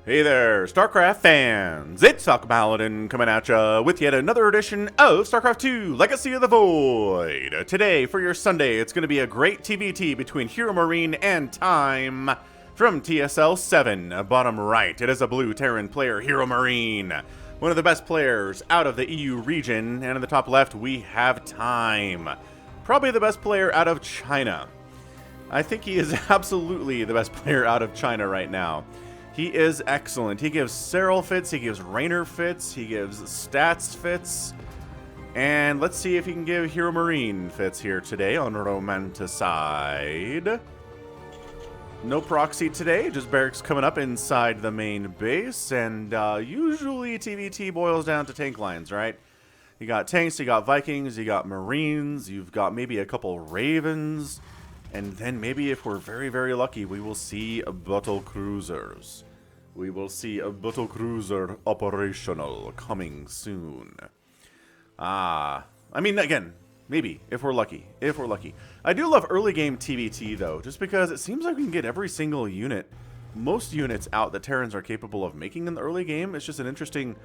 Hey there, StarCraft fans! It's Paladin coming at ya with yet another edition of StarCraft 2 Legacy of the Void. Today, for your Sunday, it's going to be a great TVT between HeRoMaRinE and Time from TSL 7. Bottom right, it is a blue Terran player, HeRoMaRinE, one of the best players out of the EU region. And in the top left, we have Time, probably the best player out of China. I think he is absolutely the best player out of China right now. He is excellent. He gives Serral fits, he gives Raynor fits, he gives stats fits. And let's see if he can give HeRoMaRinE fits here today on Romanticide. No proxy today, just barracks coming up inside the main base. And usually TVT boils down to tank lines, right? You got tanks, you got Vikings, you got Marines, you've got maybe a couple Ravens. And then maybe if we're very, very lucky, we will see battle cruisers. We will see a battle cruiser operational coming soon. I mean, again, maybe, if we're lucky. If we're lucky. I do love early game TVT, though, just because it seems like we can get every single unit, most units out that Terrans are capable of making in the early game. It's just an interesting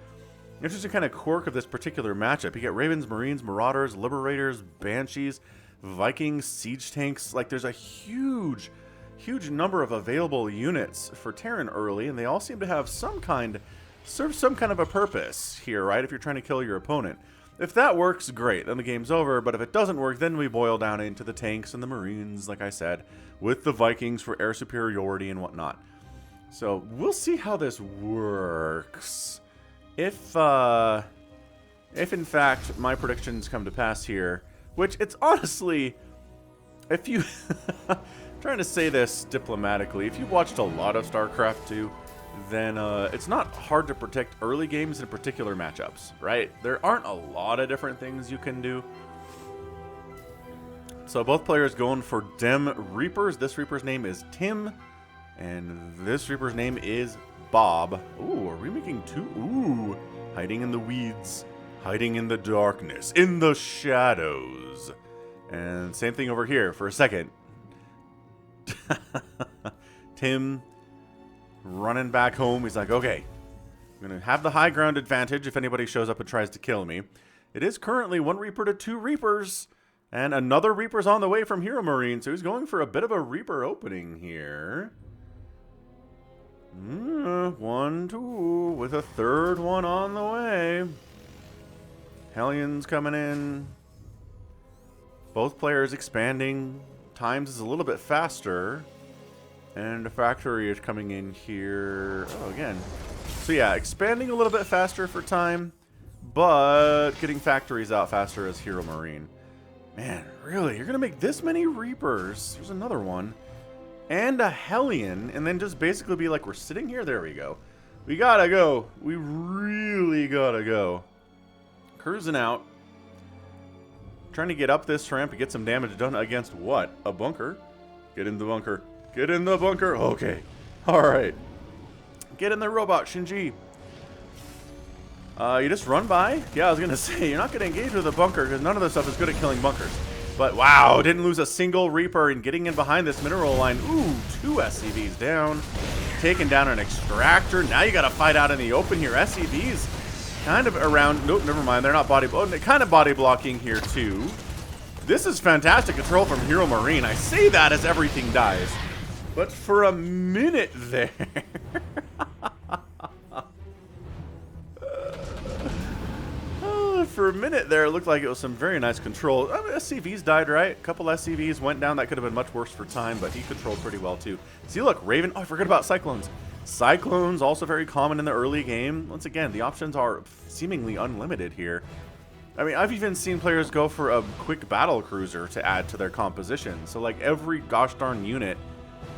kind of quirk of this particular matchup. You get Ravens, Marines, Marauders, Liberators, Banshees, Vikings, siege tanks. Like, there's a huge number of available units for Terran early, and they all seem to have serve some kind of a purpose here, right? If you're trying to kill your opponent. If that works, great, then the game's over. But if it doesn't work, then we boil down into the tanks and the Marines, like I said, with the Vikings for air superiority and whatnot. So we'll see how this works. If in fact my predictions come to pass here, which it's honestly, if you, trying to say this diplomatically, if you've watched a lot of StarCraft 2, then it's not hard to predict early games in particular matchups, right? There aren't a lot of different things you can do. So both players going for Dem Reapers. This Reaper's name is Tim, and this Reaper's name is Bob. Ooh, are we making two? Ooh, hiding in the weeds. Hiding in the darkness, in the shadows. And same thing over here for a second. Tim running back home. He's like, okay, I'm going to have the high ground advantage if anybody shows up and tries to kill me. It is currently 1 Reaper to 2 Reapers. And another Reaper's on the way from HeRoMaRinE. So he's going for a bit of a Reaper opening here. 1, 2, with a third one on the way. Hellions coming in. Both players expanding. Times is a little bit faster. And the factory is coming in here. Oh, again. So yeah, expanding a little bit faster for Time. But getting factories out faster as HeRoMaRinE. Man, really? You're going to make this many Reapers? There's another one. And a Hellion. And then just basically be like, we're sitting here? There we go. We gotta go. We really gotta go. Cruising out. Trying to get up this ramp and get some damage done against what? A bunker? Get in the bunker. Get in the bunker. Okay. Alright. Get in the robot, Shinji. You just run by? Yeah, I was going to say, you're not going to engage with a bunker because none of this stuff is good at killing bunkers. But wow, didn't lose a single Reaper and getting in behind this mineral line. Ooh, 2 SCVs down. Taking down an extractor. Now you got to fight out in the open here. SCVs kind of around. Nope, never mind. They're not kind of body blocking here too. This is fantastic control from HeRoMaRinE. I say that as everything dies, but for a minute there, for a minute there, it looked like it was some very nice control. I mean, SCVs died, right? A couple SCVs went down. That could have been much worse for Time, but he controlled pretty well too. See, look, Raven. Oh, I forgot about Cyclones. Cyclones, also very common in the early game. Once again, the options are seemingly unlimited here. I mean, I've even seen players go for a quick battle cruiser to add to their composition. So, like, every gosh darn unit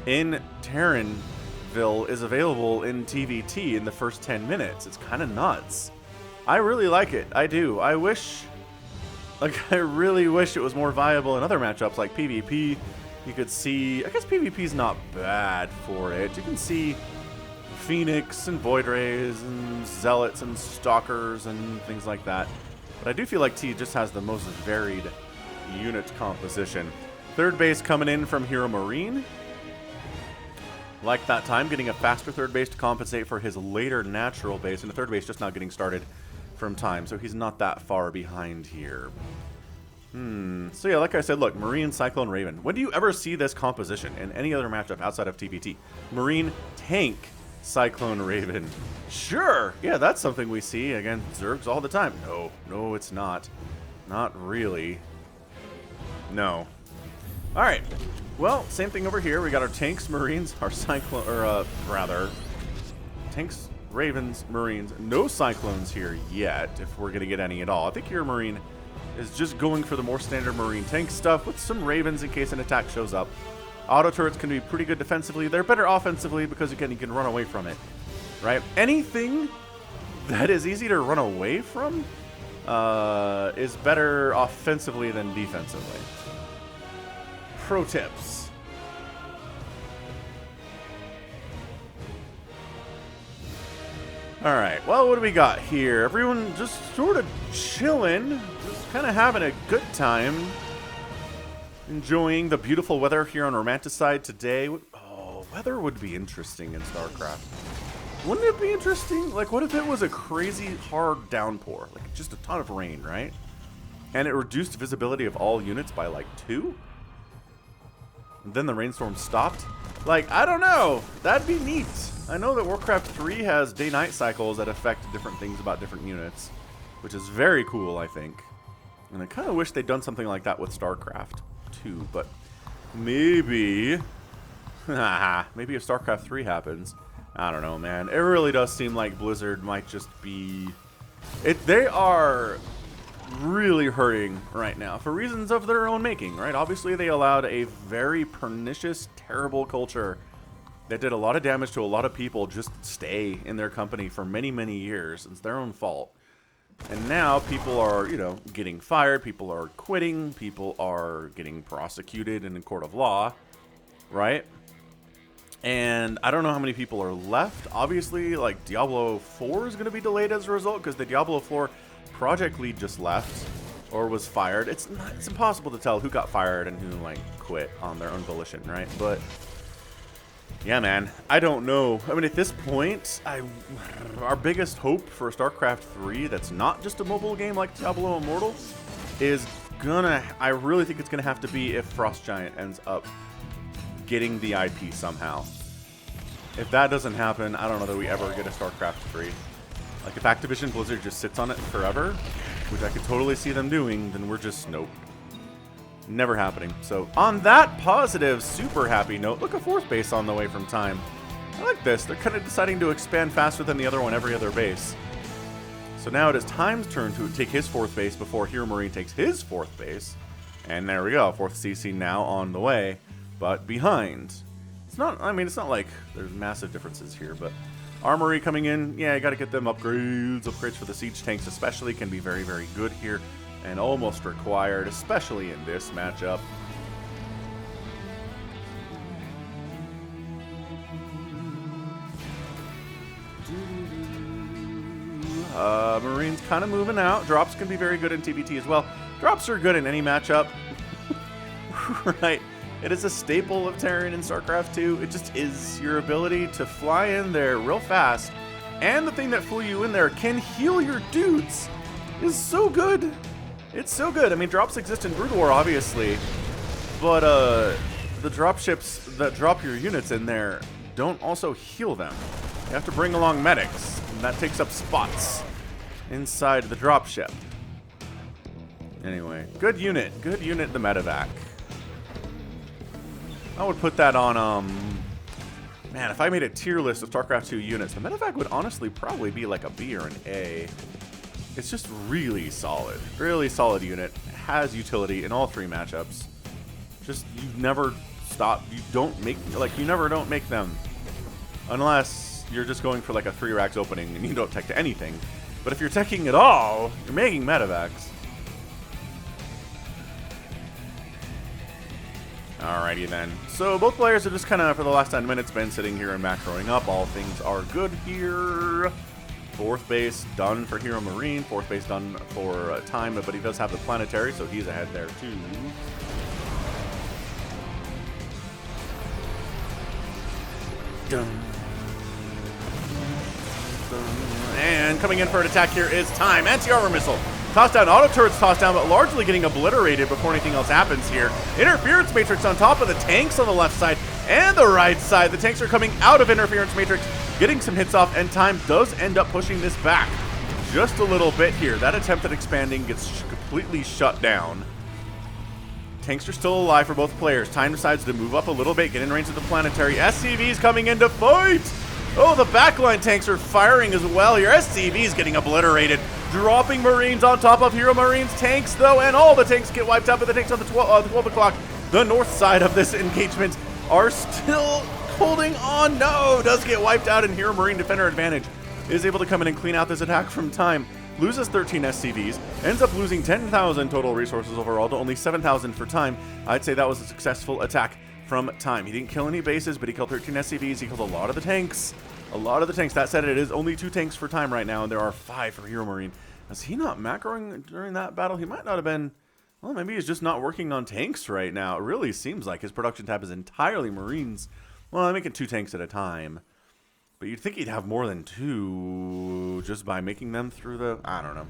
in Terranville is available in TVT in the first 10 minutes. It's kind of nuts. I really like it. I do. I really wish it was more viable in other matchups like PvP. You could see, I guess PvP's not bad for it. You can see Phoenix and Void Rays and Zealots and Stalkers and things like that. But I do feel like T just has the most varied unit composition. Third base coming in from HeRoMaRinE. Like that time, getting a faster third base to compensate for his later natural base, and the third base just not getting started from time, so he's not that far behind here. So yeah, like I said, look, Marine, Cyclone, Raven. When do you ever see this composition in any other matchup outside of TVT? Marine, Tank, Cyclone, Raven. Sure, yeah, that's something we see against Zergs all the time. No, it's not. Not really. No. Alright. Well, same thing over here. We got our Tanks, Marines, our Cyclone, or rather, Tanks, Ravens, Marines. No Cyclones here yet, if we're going to get any at all. I think HeRoMaRinE is just going for the more standard Marine tank stuff with some Ravens in case an attack shows up. Auto turrets can be pretty good defensively. They're better offensively because, again, you can run away from it, right? Anything that is easy to run away from is better offensively than defensively. Pro tips. Alright, well, what do we got here? Everyone just sort of chilling, just kind of having a good time. Enjoying the beautiful weather here on Romanticide today. Oh, weather would be interesting in StarCraft. Wouldn't it be interesting? Like, what if it was a crazy hard downpour? Like, just a ton of rain, right? And it reduced visibility of all units by, like, 2? And then the rainstorm stopped? Like, I don't know. That'd be neat. I know that Warcraft 3 has day-night cycles that affect different things about different units, which is very cool, I think. And I kind of wish they'd done something like that with StarCraft 2, but maybe... maybe if StarCraft 3 happens. I don't know, man. It really does seem like Blizzard might just be... They are really hurting right now for reasons of their own making, right? Obviously, they allowed a very pernicious, terrible culture that did a lot of damage to a lot of people just stay in their company for many, many years. It's their own fault. And now people are, you know, getting fired, people are quitting, people are getting prosecuted in a court of law, right? And I don't know how many people are left. Obviously, like, Diablo 4 is going to be delayed as a result because the Diablo 4 project lead just left or was fired. It's impossible to tell who got fired and who, like, quit on their own volition, right? But yeah, man, I don't know. I mean, at this point, our biggest hope for StarCraft 3 that's not just a mobile game like Diablo Immortal is I really think it's gonna have to be if Frost Giant ends up getting the IP somehow. If that doesn't happen, I don't know that we ever get a StarCraft 3. Like, if Activision Blizzard just sits on it forever, which I could totally see them doing, then we're just, nope. Never happening. So, on that positive, super happy note, look, a fourth base on the way from time. I like this. They're kind of deciding to expand faster than the other one every other base. So now it is Time's turn to take his fourth base before HeRoMaRinE takes his fourth base. And there we go. Fourth CC now on the way, but behind. It's not, I mean, it's not like there's massive differences here, but Armory coming in, yeah, you got to get them upgrades. Upgrades for the siege tanks especially can be very, very good here. And almost required, especially in this matchup. Marines kind of moving out. Drops can be very good in TBT as well. Drops are good in any matchup. Right? It is a staple of Terran in StarCraft 2. It just is your ability to fly in there real fast. And the thing that flew you in there can heal your dudes. Is so good. It's so good. I mean, drops exist in Brood War, obviously, but the drop ships that drop your units in there don't also heal them. You have to bring along medics, and that takes up spots inside the drop ship. Anyway, good unit, the medevac. I would put that on, man, if I made a tier list of StarCraft 2 units, the medevac would honestly probably be like a B or an A. It's just really solid unit. It has utility in all three matchups. Just, you never stop, you never don't make them. Unless you're just going for like a 3 racks opening and you don't tech to anything. But if you're teching at all, you're making medevacs. Alrighty then. So both players have just kind of, for the last 10 minutes, been sitting here and macroing up. All things are good here. Fourth base done for HeRoMaRinE. Fourth base done for Time, but he does have the planetary, so he's ahead there too. And coming in for an attack here is Time. Anti-armor missile. Tossed down, auto turrets tossed down, but largely getting obliterated before anything else happens here. Interference matrix on top of the tanks on the left side and the right side. The tanks are coming out of interference matrix, getting some hits off, and Time does end up pushing this back just a little bit here. That attempt at expanding gets completely shut down. Tanks are still alive for both players. Time decides to move up a little bit, get in range of the planetary. SCVs coming in to fight! Oh, the backline tanks are firing as well here. SCVs getting obliterated. Dropping Marines on top of HeRoMaRiNE's tanks, though, and all the tanks get wiped out, but the tanks on the 12 o'clock, the north side of this engagement, are still holding on. No, does get wiped out, and HeRoMaRiNE Defender Advantage is able to come in and clean out this attack from Time. Loses 13 SCVs, ends up losing 10,000 total resources overall to only 7,000 for Time. I'd say that was a successful attack from Time. He didn't kill any bases, but he killed 13 SCVs. He killed a lot of the tanks. A lot of the tanks. That said, it is only 2 tanks for Time right now, and there are 5 for HeRoMaRiNE. Was he not macroing during that battle? He might not have been. Well, maybe he's just not working on tanks right now. It really seems like his production tab is entirely Marines. Well, I'm making 2 tanks at a time. But you'd think he'd have more than 2 just by making them through the... I don't know.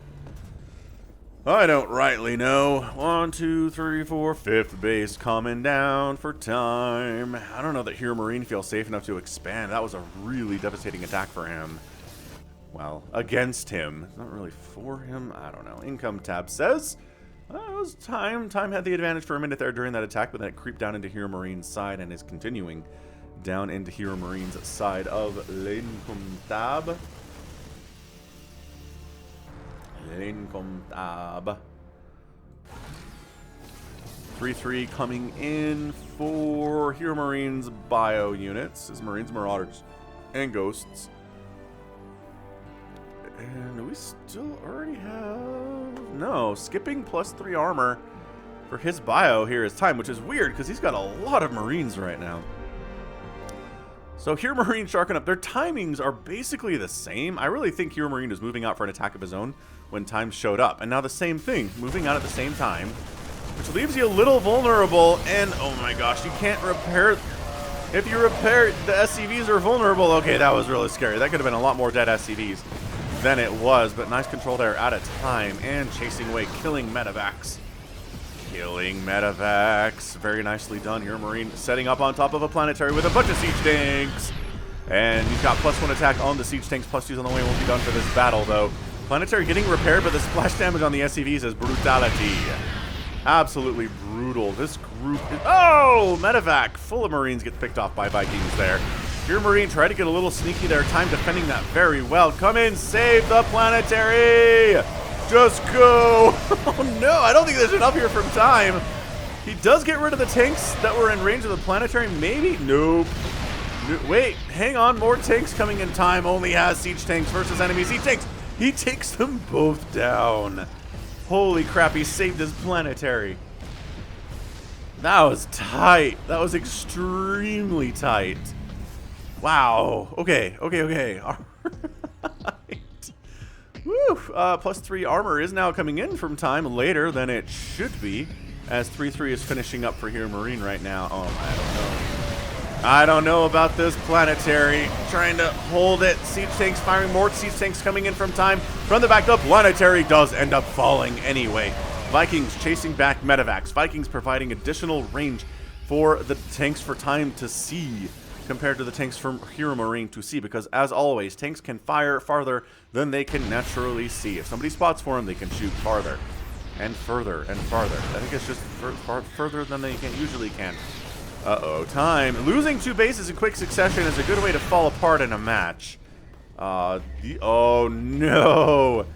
I don't rightly know. 1, 2, 3, 4, 5th base coming down for Time. I don't know that HeRoMaRiNE feels safe enough to expand. That was a really devastating attack for him. Well, against him. Not really for him. I don't know. Income tab says it was Time. Time had the advantage for a minute there during that attack, but then it creeped down into HeRoMaRiNE's side and is continuing down into HeRoMaRiNE's side of Income tab. Income tab. 3-3 coming in for HeRoMaRiNE's bio units. His Marines, Marauders, and Ghosts. And we still already have... No, skipping +3 armor for his bio here is Time, which is weird because he's got a lot of Marines right now. So HeRoMaRiNE sharking up. Their timings are basically the same. I really think HeRoMaRiNE was moving out for an attack of his own when Time showed up. And now the same thing, moving out at the same time, which leaves you a little vulnerable. And oh my gosh, you can't repair... If you repair, the SCVs are vulnerable. Okay, that was really scary. That could have been a lot more dead SCVs than it was. But nice control there at a time and chasing away, killing Medivacs. Killing Medivacs. Very nicely done. HeRoMaRiNE setting up on top of a planetary with a bunch of siege tanks. And you've got +1 attack on the siege tanks. +2s on the way. Won't be done for this battle, though. Planetary getting repaired, but the splash damage on the SCVs is brutality. Absolutely brutal. This group is... Oh! Medivac. Full of Marines gets picked off by Vikings there. HeRoMaRiNE tried to get a little sneaky there. Time defending that very well. Come in. Save the planetary. Just go. Oh no, I don't think there's enough here from Time. He does get rid of the tanks that were in range of the planetary. Maybe? Nope. No, wait, hang on. More tanks coming in. Time only has siege tanks versus enemy siege tanks. He takes them both down. Holy crap, he saved his planetary. That was tight. That was extremely tight. Wow. Okay. All right. Woo! +3 armor is now coming in from Time later than it should be, as 3-3 is finishing up for HeRoMaRiNE right now. Oh, I don't know. I don't know about this planetary. Trying to hold it. Siege tanks firing. More siege tanks coming in from Time. From the back, the planetary does end up falling anyway. Vikings chasing back Medivacs. Vikings providing additional range for the tanks for Time to see, compared to the tanks from HeRoMaRiNE to see, because as always, tanks can fire farther than they can naturally see. If somebody spots for them, they can shoot farther and further and farther. I think it's just further than they usually can. Uh-oh, Time. Losing 2 bases in quick succession is a good way to fall apart in a match. Oh no!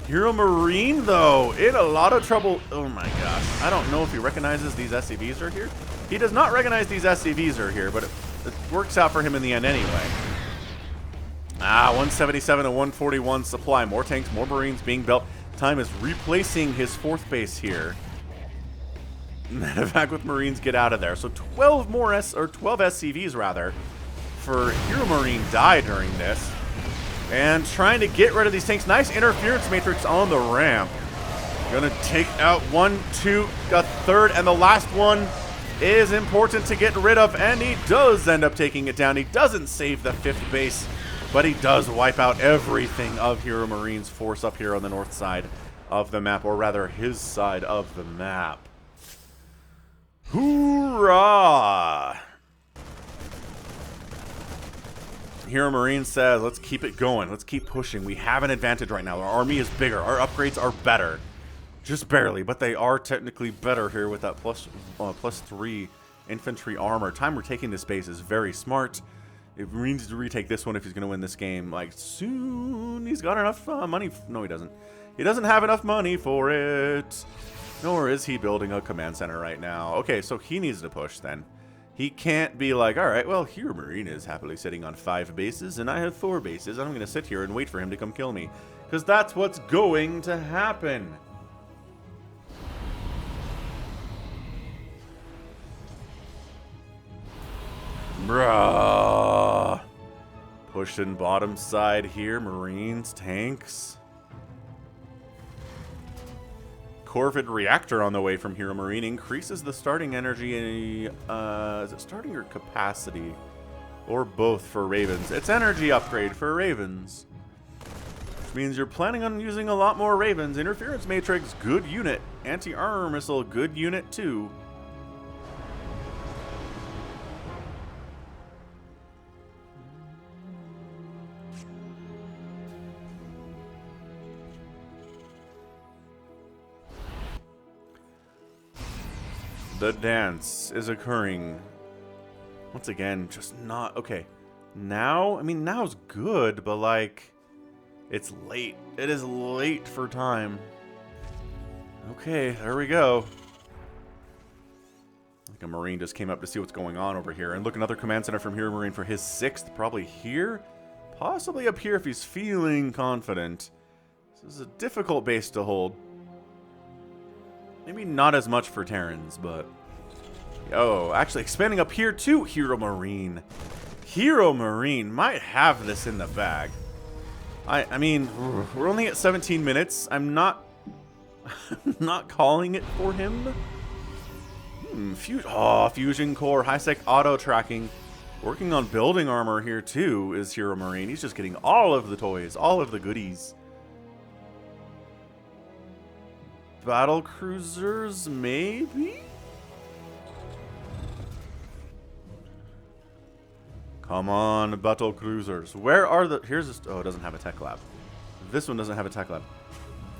HeRoMaRiNE, though, in a lot of trouble. Oh my gosh. I don't know if he recognizes these SCVs are here. He does not recognize these SCVs are here, but it works out for him in the end anyway. 177 to 141 supply. More tanks, more Marines being built. Time is replacing his 4th base here. Medevac with Marines get out of there. So 12 more 12 SCVs rather for HeRoMaRiNE die during this. And trying to get rid of these tanks. Nice interference matrix on the ramp. Gonna take out 1, 2, a 3rd, and the last one is important to get rid of, and he does end up taking it down. He doesn't save the 5th base, but he does wipe out everything of HeRoMaRiNE's force up here on the north side of the map, or rather his side of the map. Hoorah! HeRoMaRiNE says, let's keep it going. Let's keep pushing. We have an advantage right now. Our army is bigger. Our upgrades are better. Just barely, but they are technically better here with that plus 3 infantry armor. Time we're taking this base is very smart. It needs to retake this one if he's going to win this game. Like, soon. He's got enough money. No, he doesn't. He doesn't have enough money for it. Nor is he building a command center right now. Okay, so he needs to push then. He can't be like, all right, well, HeRoMaRiNE is happily sitting on 5 bases, and I have 4 bases. I'm going to sit here and wait for him to come kill me. Because that's what's going to happen. Bruh. Pushing bottom side here. Marines, tanks. Corvid reactor on the way from HeRoMaRiNE increases the starting energy. Is it starting or capacity? Or both for Ravens? It's energy upgrade for Ravens. Which means you're planning on using a lot more Ravens. Interference Matrix, good unit. Anti-armor missile, good unit too. The dance is occurring. Once again, just not... Okay. Now? I mean, now's good, but like... It's late. It is late for time. Okay, there we go. Like a Marine just came up to see what's going on over here. And look, another command center from HeRoMaRiNE for his 6th. Probably here? Possibly up here if he's feeling confident. This is a difficult base to hold. Maybe not as much for Terrans, but... Oh, actually expanding up here too, HeRoMaRiNE. HeRoMaRiNE might have this in the bag. I mean, we're only at 17 minutes. I'm not... not calling it for him. Fusion core, high-sec auto tracking. Working on building armor here too is HeRoMaRiNE. He's just getting all of the toys, all of the goodies. Battle cruisers, maybe? Come on, battle cruisers. Where are the... Here's this... Oh, it doesn't have a tech lab. This one doesn't have a tech lab.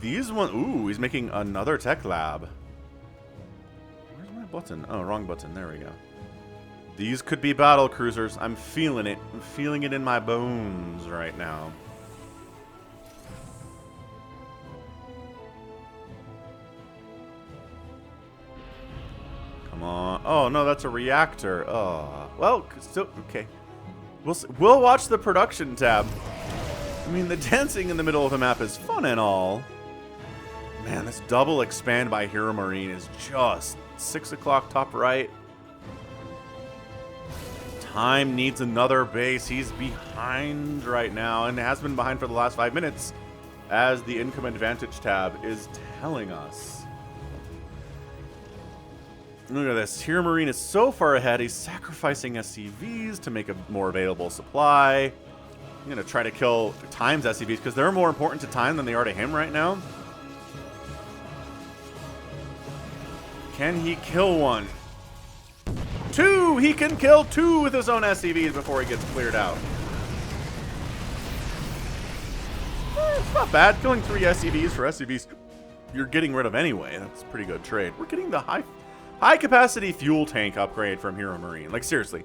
These one... Ooh, he's making another tech lab. Where's my button? Oh, wrong button. There we go. These could be battle cruisers. I'm feeling it. I'm feeling it in my bones right now. Come on. Oh, no, that's a reactor. Oh. Well, still... Okay. We'll watch the production tab. I mean, the dancing in the middle of the map is fun and all. Man, this double expand by HeRoMaRiNE is just 6 o'clock top right. Time needs another base. He's behind right now and has been behind for the last 5 minutes, as the income advantage tab is telling us. Look at this. HeRoMaRiNE is so far ahead, he's sacrificing SCVs to make a more available supply. I'm going to try to kill Time's SCVs because they're more important to Time than they are to him right now. Can he kill one? 2! He can kill 2 with his own SCVs before he gets cleared out. It's not bad. Killing 3 SCVs for SCVs you're getting rid of anyway. That's a pretty good trade. We're getting the high capacity fuel tank upgrade from HeRoMaRiNE. Like, seriously.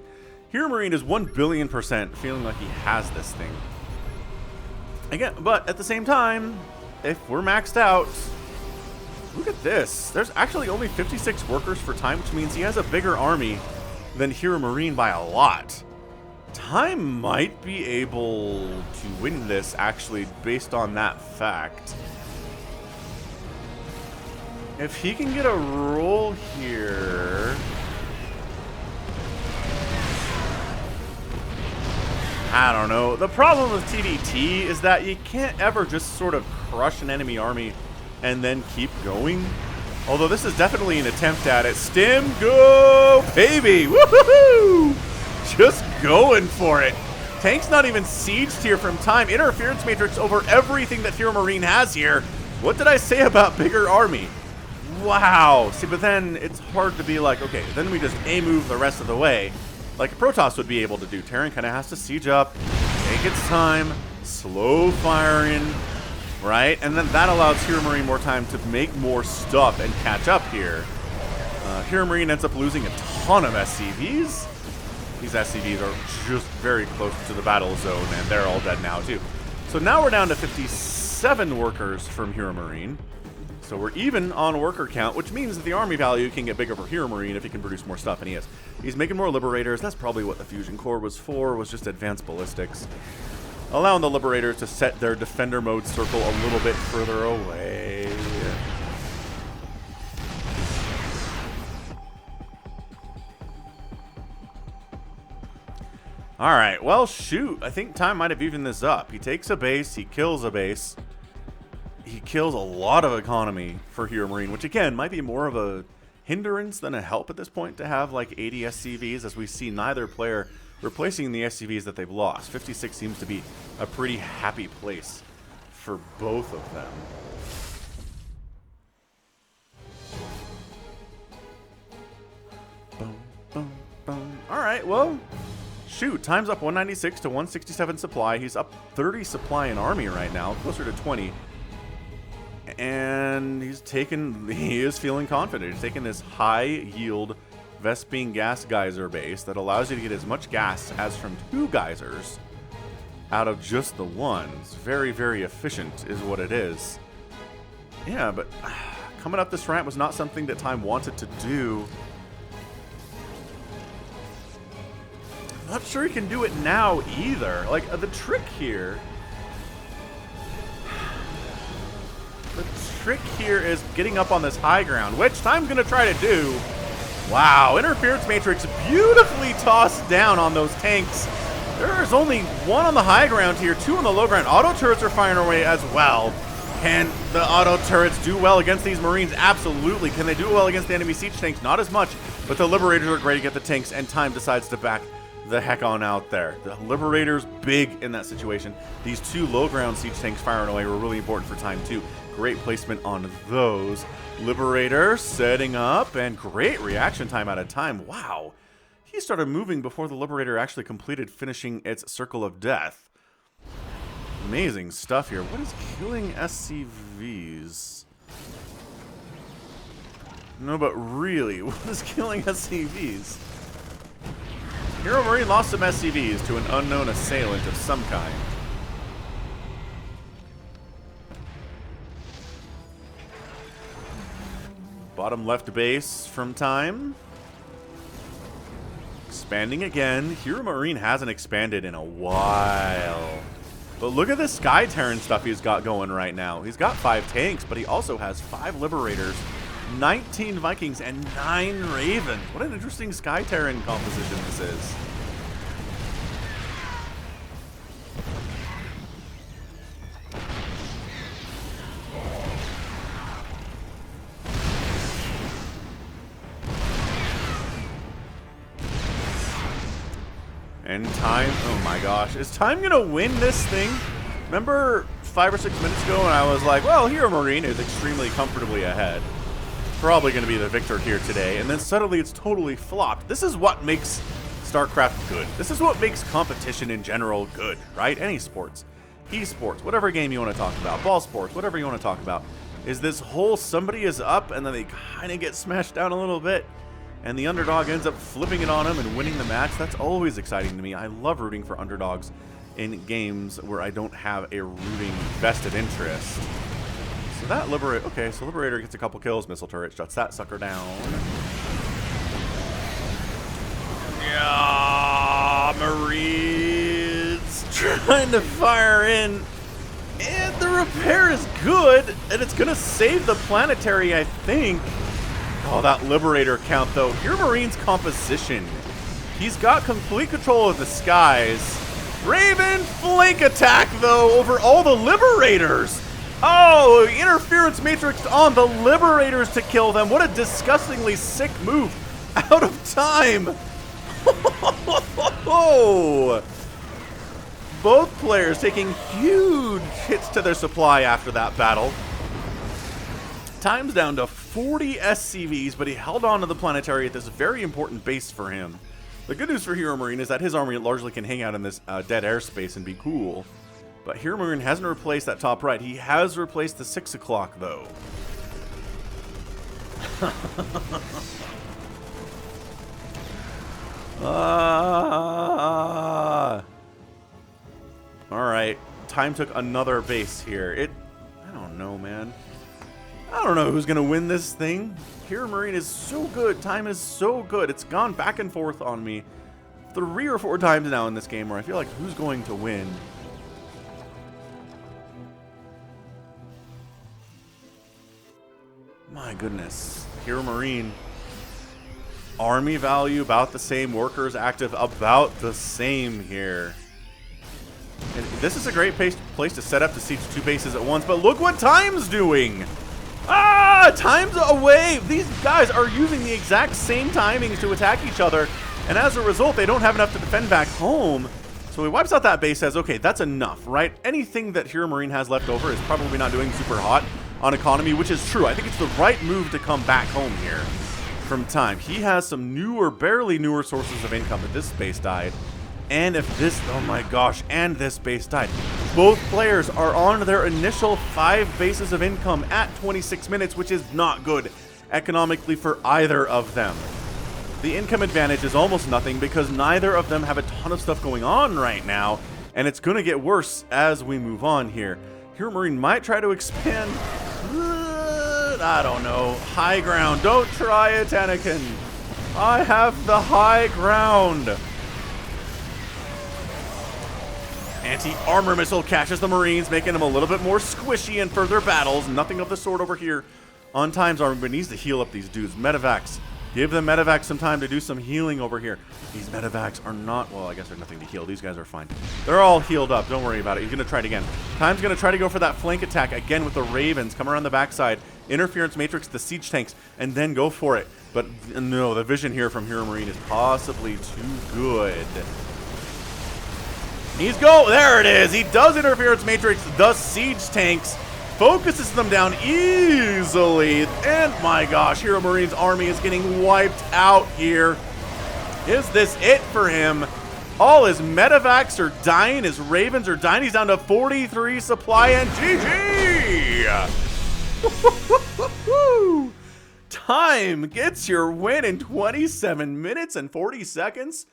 HeRoMaRiNE is 1,000,000,000% feeling like he has this thing. Again, but at the same time, if we're maxed out, look at this. There's actually only 56 workers for Time, which means he has a bigger army than HeRoMaRiNE by a lot. Time might be able to win this, actually, based on that fact. If he can get a roll here... I don't know. The problem with TVT is that you can't ever just sort of crush an enemy army and then keep going. Although this is definitely an attempt at it. Stim, go, baby! Woohoo! Just going for it. Tank's not even sieged here from time. Interference Matrix over everything that HeRoMaRinE has here. What did I say about bigger army? Wow. See, but then it's hard to be like, okay, then we just A-move the rest of the way. Like Protoss would be able to do. Terran kind of has to siege up, take its time, slow firing, right? And then that allows HeRoMaRinE more time to make more stuff and catch up here. HeRoMaRinE ends up losing a ton of SCVs. These SCVs are just very close to the battle zone, and they're all dead now, too. So now we're down to 57 workers from HeRoMaRinE. So we're even on worker count, which means that the army value can get bigger for HeRoMaRinE if he can produce more stuff, and he is. He's making more Liberators. That's probably what the Fusion Core was for, was just advanced ballistics. Allowing the Liberators to set their defender mode circle a little bit further away. Alright, well, shoot. I think time might have evened this up. He takes a base, he kills a base. He kills a lot of economy for HeRoMaRinE, which again might be more of a hindrance than a help at this point to have like 80 SCVs, as we see neither player replacing the SCVs that they've lost. 56 seems to be a pretty happy place for both of them. Boom, boom, boom. Alright, well, shoot, time's up 196 to 167 supply. He's up 30 supply in army right now, closer to 20. And he is feeling confident. He's taking this high yield Vespene gas geyser base that allows you to get as much gas as from 2 geysers out of just the one. It's very, very efficient is what it is. Yeah, but coming up this ramp was not something that Time wanted to do. I'm not sure he can do it now either. Like, the trick here... The trick here is getting up on this high ground, which Time's going to try to do. Wow, Interference Matrix beautifully tossed down on those tanks. There's only 1 on the high ground here, 2 on the low ground. Auto turrets are firing away as well. Can the auto turrets do well against these Marines? Absolutely. Can they do well against the enemy siege tanks? Not as much, but the Liberators are great to get the tanks, and Time decides to back the heck on out there. The Liberators big in that situation. These 2 low ground siege tanks firing away were really important for Time too. Great placement on those. Liberator setting up, and great reaction time out of Time. Wow. He started moving before the Liberator actually completed finishing its Circle of Death. Amazing stuff here. What is killing SCVs? No, but really, what is killing SCVs? HeRoMaRinE lost some SCVs to an unknown assailant of some kind. Bottom left base from Time. Expanding again. HeRoMaRinE hasn't expanded in a while. But look at the Sky Terran stuff he's got going right now. He's got 5 tanks, but he also has 5 Liberators, 19 Vikings, and 9 Ravens. What an interesting Sky Terran composition this is. And Time, oh my gosh, is Time gonna win this thing? Remember 5 or 6 minutes ago when I was like, well, HeRoMaRinE is extremely comfortably ahead. Probably gonna be the victor here today, and then suddenly it's totally flopped. This is what makes StarCraft good. This is what makes competition in general good, right? Any sports, esports, whatever game you want to talk about, ball sports, whatever you want to talk about, is this whole somebody is up and then they kind of get smashed down a little bit, and the underdog ends up flipping it on him and winning the match. That's always exciting to me. I love rooting for underdogs in games where I don't have a rooting vested interest. So that Liberator, okay, so Liberator gets a couple kills, missile turret shuts that sucker down. Yeah, Marines trying to fire in, and the repair is good, and it's gonna save the planetary, I think. Oh, that Liberator count, though. HeRoMaRiNE's composition. He's got complete control of the skies. Raven flank attack, though, over all the Liberators. Oh, interference matrix on the Liberators to kill them. What a disgustingly sick move. Out of time. Both players taking huge hits to their supply after that battle. Time's down to 40 SCVs, but he held on to the planetary at this very important base for him. The good news for HeRoMaRinE is that his army largely can hang out in this dead airspace and be cool. But HeRoMaRinE hasn't replaced that top right. He has replaced the 6 o'clock, though. Alright, time took another base here. I don't know, man. I don't know who's going to win this thing. HeRoMaRinE is so good. Time is so good. It's gone back and forth on me 3 or 4 times now in this game where I feel like who's going to win. My goodness. HeRoMaRinE. Army value about the same. Workers active about the same here. And this is a great place to set up to siege 2 bases at once, but look what Time's doing! Ah! Time's away! These guys are using the exact same timings to attack each other, and as a result, they don't have enough to defend back home. So he wipes out that base, says, okay, that's enough, right? Anything that HeRoMaRinE has left over is probably not doing super hot on economy, which is true. I think it's the right move to come back home here from Time. He has some newer, barely newer sources of income, but this base died. And if this, oh my gosh, and this base died. Both players are on their initial 5 bases of income at 26 minutes, which is not good economically for either of them. The income advantage is almost nothing because neither of them have a ton of stuff going on right now, and it's going to get worse as we move on here. HeRoMaRinE might try to expand. I don't know. High ground. Don't try it, Anakin. I have the high ground. Anti-armor missile catches the Marines, making them a little bit more squishy in further battles. Nothing of the sort over here on Time's army, but needs to heal up these dudes. Medivacs. Give the Medivacs some time to do some healing over here. These Medivacs are not, well, I guess there's nothing to heal. These guys are fine. They're all healed up. Don't worry about it. He's going to try it again. Time's going to try to go for that flank attack again with the Ravens. Come around the backside. Interference matrix, the siege tanks, and then go for it. But no, the vision here from HeRoMaRinE is possibly too good. There it is. He does interference matrix the siege tanks, focuses them down easily, and my gosh, HeRoMaRinE's army is getting wiped out here. Is this it for him? All his Medivacs are dying, his Ravens are dying. He's down to 43 supply, and GG! Time gets your win in 27 minutes and 40 seconds.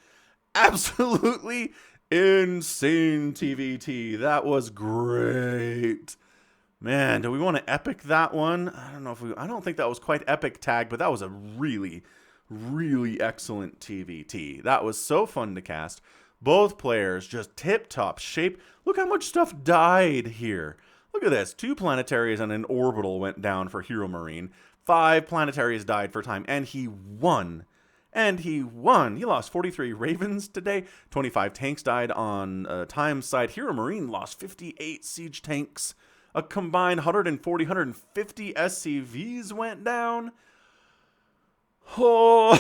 Absolutely insane TVT. That was great. Man, do we want to epic that one? I don't know if I don't think that was quite epic tag, but that was a really, really excellent TVT. That was so fun to cast. Both players just tip-top shape. Look how much stuff died here. Look at this. 2 planetaries and an orbital went down for HeRoMaRinE. 5 planetaries died for Time, and he won. And he won. He lost 43 Ravens today. 25 tanks died on Time's side. HeRoMaRinE lost 58 siege tanks. A combined 140, 150 SCVs went down. Oh,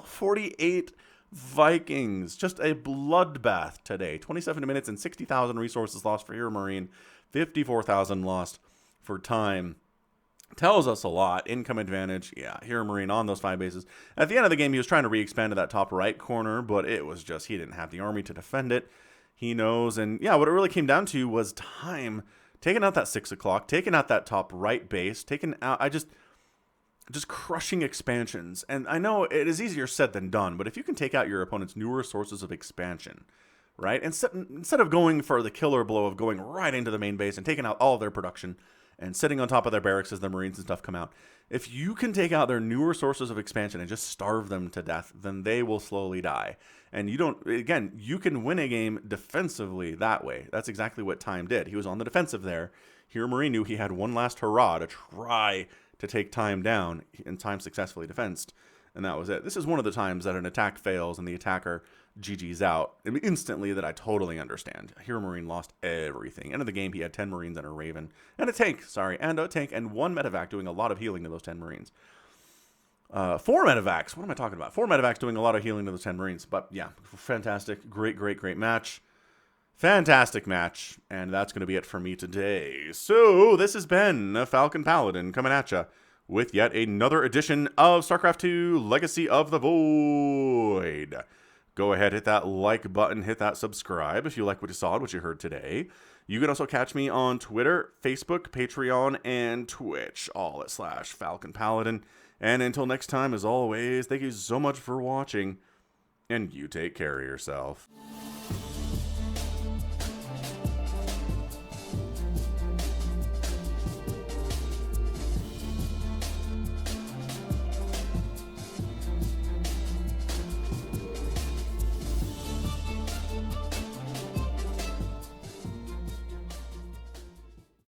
48 Vikings. Just a bloodbath today. 27 minutes and 60,000 resources lost for HeRoMaRinE. 54,000 lost for Time. Tells us a lot. Income advantage. Yeah, HeRoMaRinE on those 5 bases. At the end of the game, he was trying to re-expand to that top right corner, but it was just, he didn't have the army to defend it. He knows, and yeah, what it really came down to was Time taking out that 6 o'clock, taking out that top right base, taking out, just crushing expansions. And I know it is easier said than done, but if you can take out your opponent's newer sources of expansion, right? Instead of going for the killer blow of going right into the main base and taking out all of their production, and sitting on top of their barracks as the Marines and stuff come out. If you can take out their newer sources of expansion and just starve them to death, then they will slowly die. And you can win a game defensively that way. That's exactly what Time did. He was on the defensive there. HeRoMaRinE knew he had one last hurrah to try to take Time down, and Time successfully defensed. and that was it. This is one of the times that an attack fails and the attacker GG's out. I mean, instantly that I totally understand. HeRoMaRinE lost everything. End of the game, he had 10 Marines and a Raven. And a tank, and 1 medevac doing a lot of healing to those 10 Marines. 4 medevacs. What am I talking about? 4 medevacs doing a lot of healing to those 10 Marines. But yeah, fantastic. Great match. Fantastic match. And that's going to be it for me today. So this has been Falcon Paladin coming at ya with yet another edition of StarCraft 2 Legacy of the Void. Go ahead, hit that like button, hit that subscribe if you like what you saw and what you heard today. You can also catch me on Twitter, Facebook, Patreon, and Twitch, all at /Falcon Paladin. And until next time, as always, thank you so much for watching, and you take care of yourself.